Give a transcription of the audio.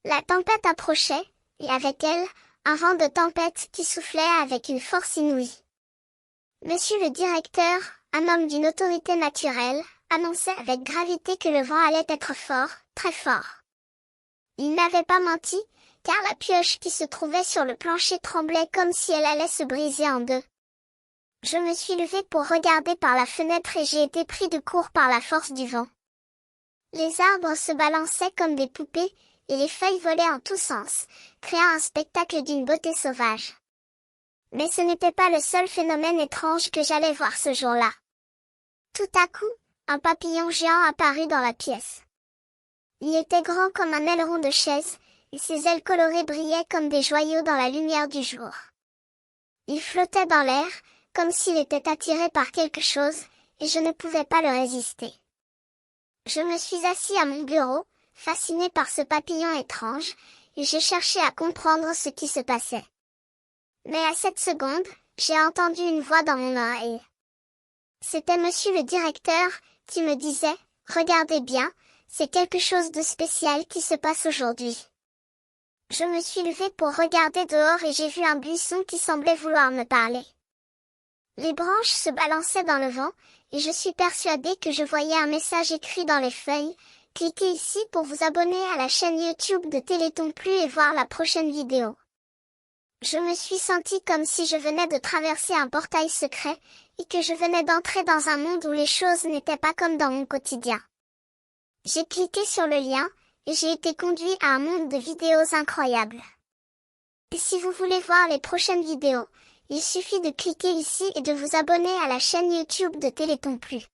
La tempête approchait, et avec elle, un vent de tempête qui soufflait avec une force inouïe. Monsieur le directeur, un homme d'une autorité naturelle, annonçait avec gravité que le vent allait être fort, très fort. Il n'avait pas menti, car la pioche qui se trouvait sur le plancher tremblait comme si elle allait se briser en deux. Je me suis levée pour regarder par la fenêtre et j'ai été pris de court par la force du vent. Les arbres se balançaient comme des poupées, et les feuilles volaient en tous sens, créant un spectacle d'une beauté sauvage. Mais ce n'était pas le seul phénomène étrange que j'allais voir ce jour-là. Tout à coup, un papillon géant apparut dans la pièce. Il était grand comme un aileron de chaise, et ses ailes colorées brillaient comme des joyaux dans la lumière du jour. Il flottait dans l'air, comme s'il était attiré par quelque chose, et je ne pouvais pas le résister. Je me suis assis à mon bureau, fasciné par ce papillon étrange, et j'ai cherché à comprendre ce qui se passait. Mais à cette seconde, j'ai entendu une voix dans mon oreille. C'était monsieur le directeur, qui me disait, « Regardez bien, c'est quelque chose de spécial qui se passe aujourd'hui. » Je me suis levée pour regarder dehors et j'ai vu un buisson qui semblait vouloir me parler. Les branches se balançaient dans le vent, et je suis persuadée que je voyais un message écrit dans les feuilles. Cliquez ici pour vous abonner à la chaîne YouTube de Téléthon Plus et voir la prochaine vidéo. Je me suis sentie comme si je venais de traverser un portail secret, et que je venais d'entrer dans un monde où les choses n'étaient pas comme dans mon quotidien. J'ai cliqué sur le lien, et j'ai été conduit à un monde de vidéos incroyables. Et si vous voulez voir les prochaines vidéos, il suffit de cliquer ici et de vous abonner à la chaîne YouTube de Téléthon Plus.